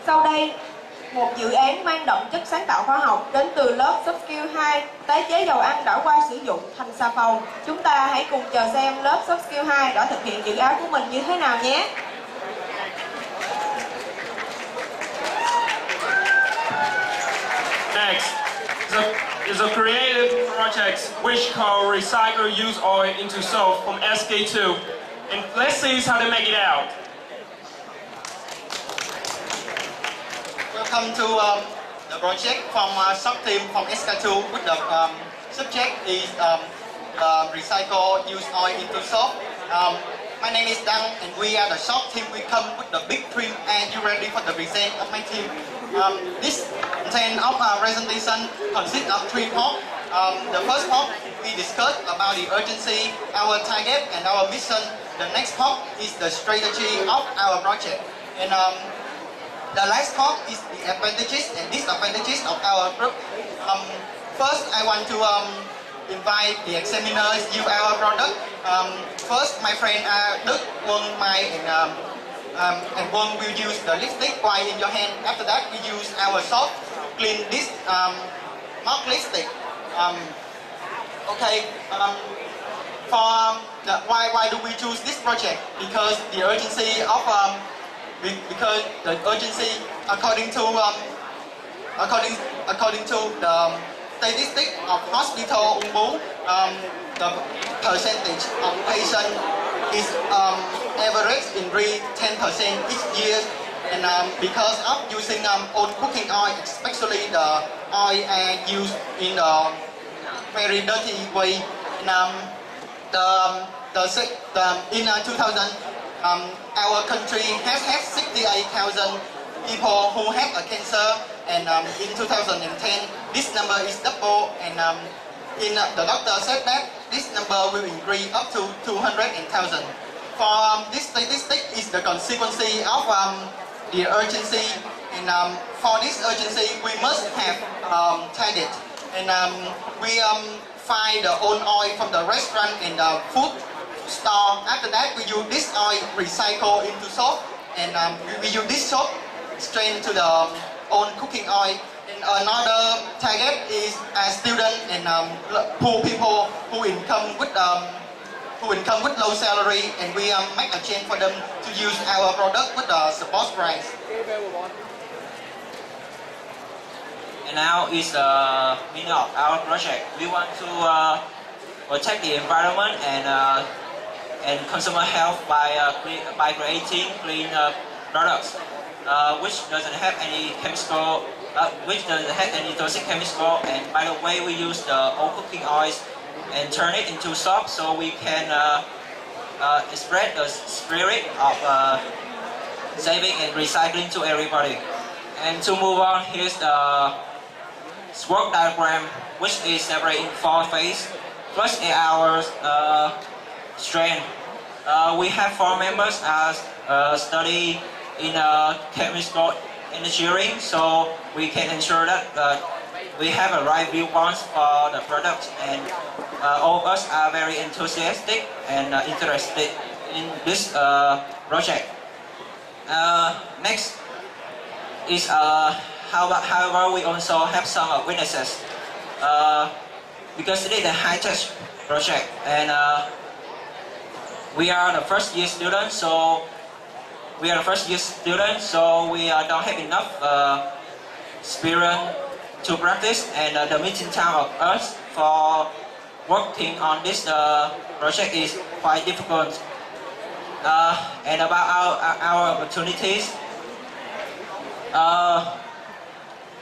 Sau đây, một dự án mang đậm chất sáng tạo khoa học đến từ lớp SK02 tái chế dầu ăn đã qua sử dụng thành xà phòng. Chúng ta hãy cùng chờ xem lớp SK02 đã thực hiện dự án của mình như thế nào nhé. Next is a creative project which called recycle used oil into soap from SK02. And let's see how they make it out. Welcome to the project from sub-team from SK02 with the subject is recycle used oil into soap. My name is Dang and we are the shop team. We come with the big dream and you ready for the present of my team. This content of presentation consists of 3 parts. The first part we discussed about the urgency, our target and our mission. The next part is the strategy of our project. And the last part is the advantages and disadvantages of our group. First, I want to invite the examiners use our product. First, my friend Đức, Quân, Mai, and Quân will use the lipstick while in your hand. After that, we use our soap to clean this mark lipstick. Why do we choose this project? Because the urgency of according to the statistics of hospital Ung Bú, the percentage of patient is average increase 10% each year, and because of using old cooking oil, especially the oil used in a very dirty way. And, in 2000, our country has had 68,000 people who have a cancer, and in 2010 this number is double, and the doctor said that this number will increase up to 200,000. For this statistic is the consequence of the urgency, and for this urgency we must have target, and we find the old oil from the restaurant and the food store. After that, we use this oil recycle into soap, and we use this soap straight to the own cooking oil. And another target is students and poor people who income with low salary, and we make a chance for them to use our product with the support price. And now is the meaning of our project. We want to protect the environment and consumer health by creating clean products, which doesn't have any chemical, which doesn't have any toxic chemical. And by the way, we use the old cooking oils and turn it into soap, so we can spread the spirit of saving and recycling to everybody. And to move on, here's the work diagram, which is separated in 4 phases. First is our strength. We have 4 members as study in chemical engineering, so we can ensure that we have a right viewpoint for the product, and all of us are very enthusiastic and interested in this project. Next is however, we also have some weaknesses because it is a high-tech project, and we are the first year students, so we don't have enough experience to practice, and the meeting time of us for working on this project is quite difficult. And about our opportunities,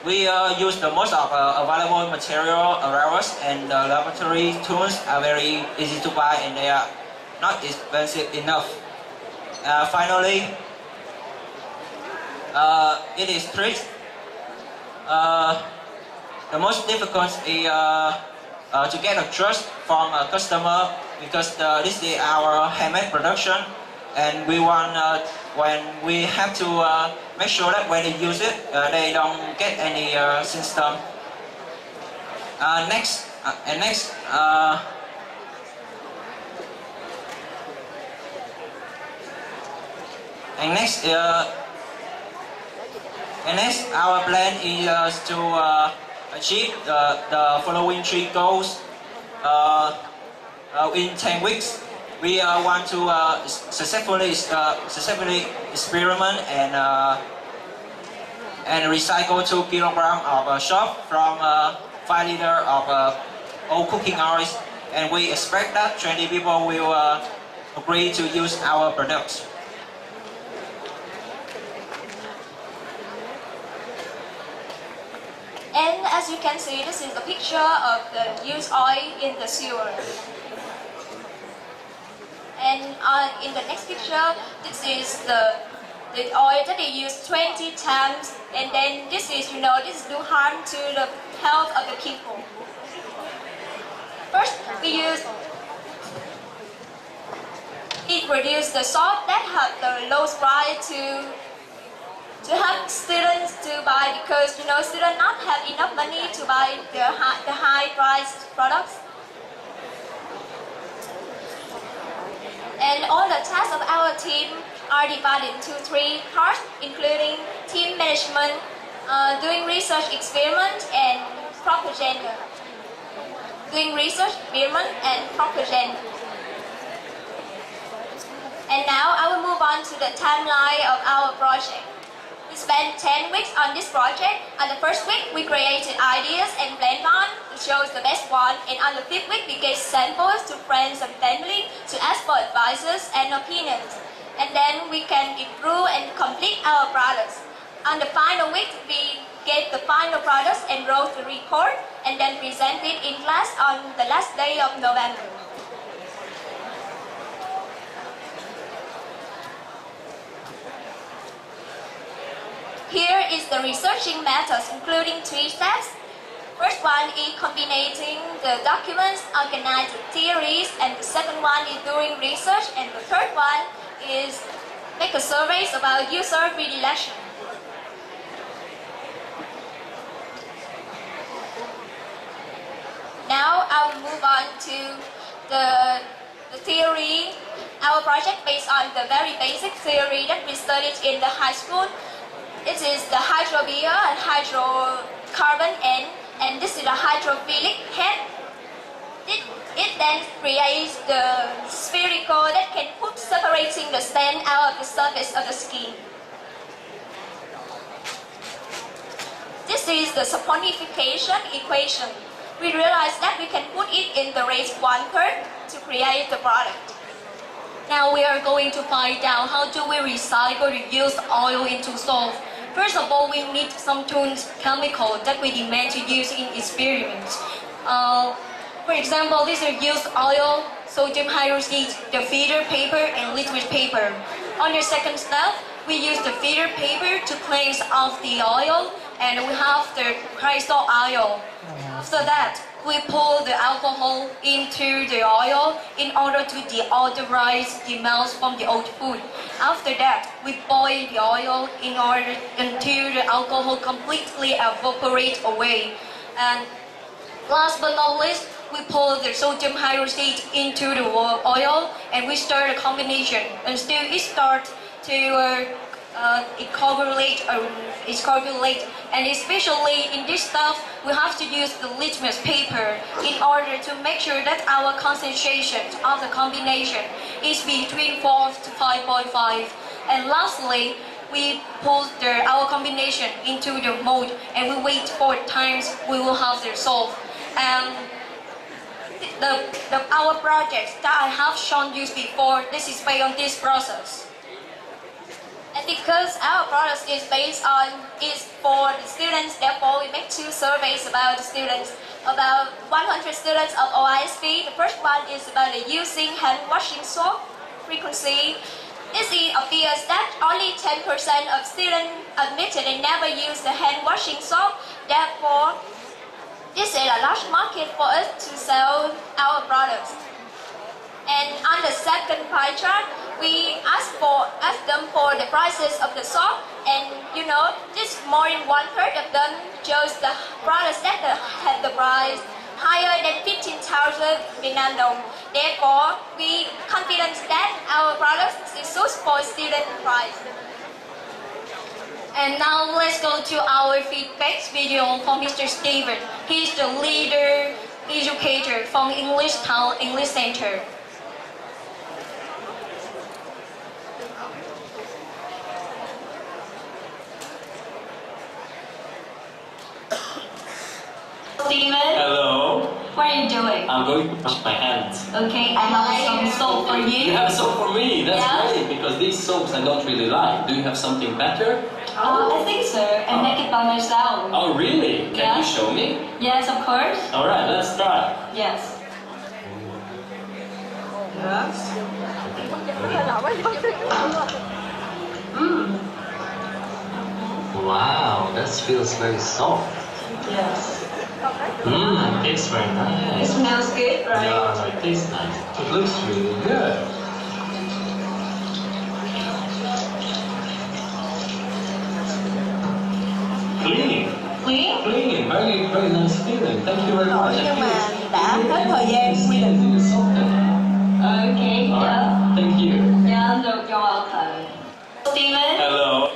we use the most of available material around us, and the laboratory tools are very easy to buy, and they are not expensive enough. Finally, it is strict. The most difficult is to get a trust from a customer, because this is our handmade production, and we want when we have to make sure that when they use it, they don't get any symptom. Next, And next, our plan is to achieve the following 3 goals in 10 weeks. We want to successfully experiment and recycle 2 kilograms of soap from 5 liters of old cooking oils, and we expect that 20 people will agree to use our products. And as you can see, this is a picture of the used oil in the sewer. And in the next picture, this is the oil that they use 20 times, and then this is, this do harm to the health of the people. First, we produce the soap that have the lowest price to help students to buy, because students not have enough money to buy the high priced products. And all the tasks of our team are divided into 3 parts, including team management, doing research experiment, and propaganda. Doing research, experiment, and propaganda. And now I will move on to the timeline of our project. We spent 10 weeks on this project. On the first week, we created ideas and planned on to choose the best one. And on the 5th week, we gave samples to friends and family to ask for advices and opinions. And then we can improve and complete our products. On the final week, we gave the final products and wrote the report, and then presented in class on the last day of November. Here is the researching methods, including 3 steps. First one is combining the documents, organizing theories, and the second one is doing research, and the third one is make a surveys about user predilection. Now I will move on to the theory. Our project based on the very basic theory that we studied in the high school. It is the hydrobial and hydrocarbon end, and this is the hydrophilic head. It then creates the spherical that can put separating the stain out of the surface of the skin. This is the saponification equation. We realized that we can put it in the raised 1/3 to create the product. Now we are going to find out how do we recycle the used oil into soap. First of all, we need some tools, chemicals that we demand to use in experiments. For example, this is used oil, sodium hydroxide, the feeder paper, and litmus paper. On the second step, we use the feeder paper to cleanse off the oil, and we have the crystal oil. After that, we pour the alcohol into the oil in order to deodorize the smells from the old food. After that, we boil the oil until the alcohol completely evaporates away. And last but not least, we pour the sodium hydroxide into the oil, and we start a combination until it starts to coagulate. And especially in this stuff, we have to use the litmus paper in order to make sure that our concentration of the combination is between 4 to 5.5. And lastly, we put our combination into the mold, and we wait 4 times. We will have the salt. And our projects that I have shown you before, this is based on this process. And because our product is for the students, therefore we make 2 surveys about the students. About 100 students of OISP. The first one is about the using hand washing soap frequency. It appears that only 10% of students admitted they never use the hand washing soap. Therefore, this is a large market for us to sell our products. And on the second pie chart, we ask them for the prices of the soap, and this more than 1/3 of them chose the products that have the price higher than 15,000 Vietnam dong. Therefore, we confident that our products is suitable for student price. And now let's go to our feedback video for Mr. Steven. He's the leader educator from English Town English Center. Steven, Hello. what are you doing? I'm going to wash my hands. Okay, I have some soap for You you. have a soap for me. That's Yeah. great because these soaps I don't really like. Do you have something better? I think so. I make it by myself. Oh, really? Can Yeah. you show me? Yes, of course. All right, let's try. Yes. Wow, that feels very soft. Yes. It's very It nice. smells good, right? Yeah, it tastes nice. It looks really good. Clean. Clean? Clean. Very, very nice feeling. Thank you very much. Nhưng mà đã hết thời gian quy định. Okay, All yeah. right, thank you. Yeah, no, you're welcome. Steven? Hello.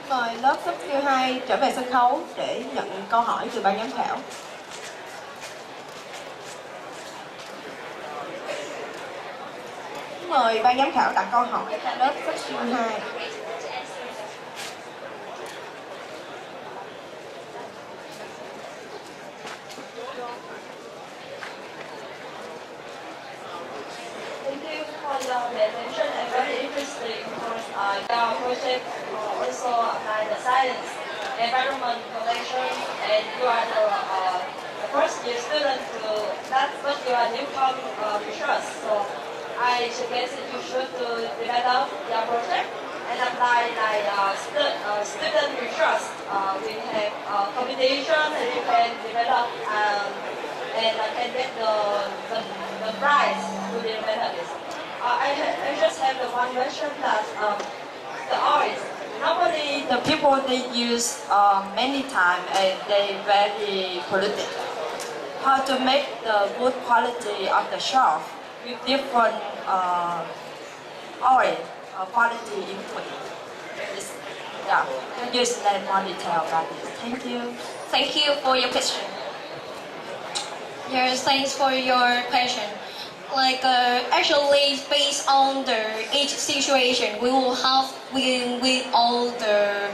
Mời lớp SK02 trở về sân khấu để nhận câu hỏi từ ban giám khảo. Mời ban giám khảo đặt câu hỏi cho lớp SK02. Thank you for your attention and very interesting because your project also apply the science, environment collection, and you are the first year student to that's what you are new from research. So I suggest that you should develop your project and apply like student research. We have competition and you can develop and can get the prize to develop this. I just have the one question that the oils. Normally the people they use many time and they very polluted. How to make the good quality of the shelf with different oil quality input. Yeah, you just let more detail about this. Thank you. Thank you for your question. Yes, thanks for your question. Like actually, based on each situation, we will have with all the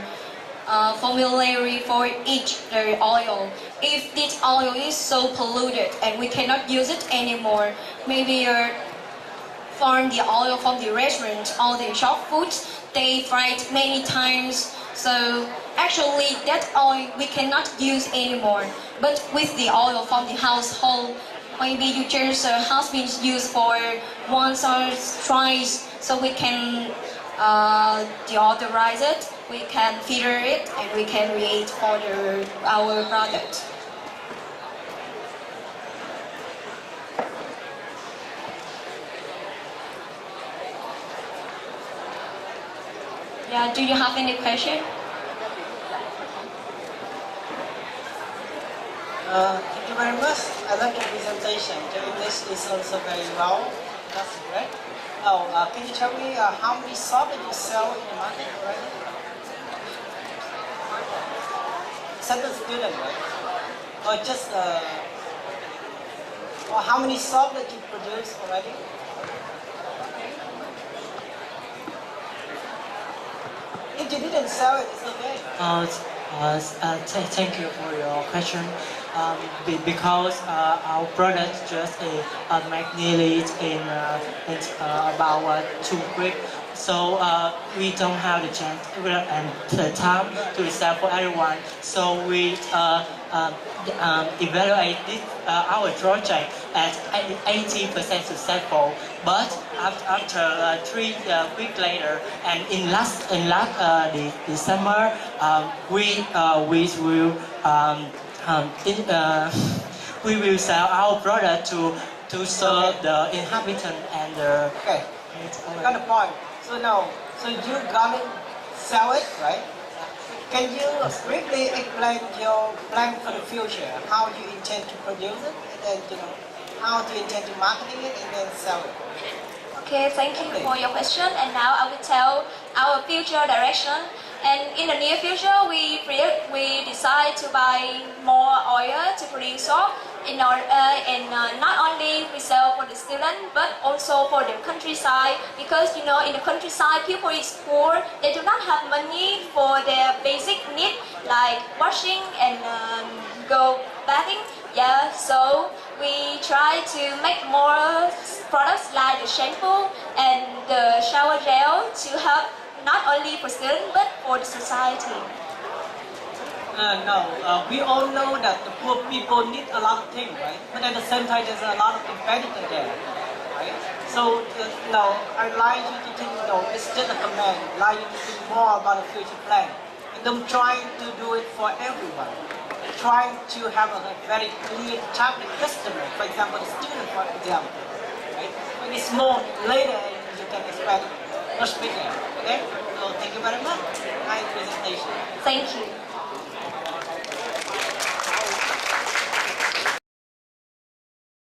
formulary for each the oil. If this oil is so polluted and we cannot use it anymore, maybe from the oil from the restaurant or the shop foods, they fried many times. So actually that oil we cannot use anymore. But with the oil from the household, maybe you just has been used for once or twice, so we can deodorize it, we can filter it, and we can create for our product. Yeah, do you have any question? Thank you very much. I like your presentation. Your English is also very well. That's great. Oh, can you tell me how many soap that you sell in the market already? Center student, right? Or just or how many soap that you produce already? If you didn't sell it, it's okay. Thank you for your question. Because our product just make needed in about 2 weeks, so we don't have the chance and the time to sell for everyone. So we evaluate this, our project at 80% successful. But after 3 weeks later, and in last December, we will sell our product to serve the inhabitant and the. Okay, got the point. So now, so you gonna sell it, right? Can you briefly explain your plan for the future? How you intend to produce it, and then how do you intend to marketing it and then sell it? Okay, thank you for your question. And now I will tell our future direction. And in the near future, we decide to buy more oil to produce soap in order, not only we sell for the student but also for the countryside, because you know in the countryside people is poor, they do not have money for their basic need like washing and go bathing. Yeah, so we try to make more products like the shampoo and the shower gel to help not only for students but for the society. No, we all know that the poor people need a lot of things, right? But at the same time, there's a lot of competitors there, right? So, no, I'd like you to think, no, it's just a command. I'd like you to think more about the future plan. And I'm trying to do it for everyone. Trying to have a very clear target customer, for example, the student, for example, right? When it's more later, you can expect much bigger, okay? So, thank you very much. Nice presentation. Thank you.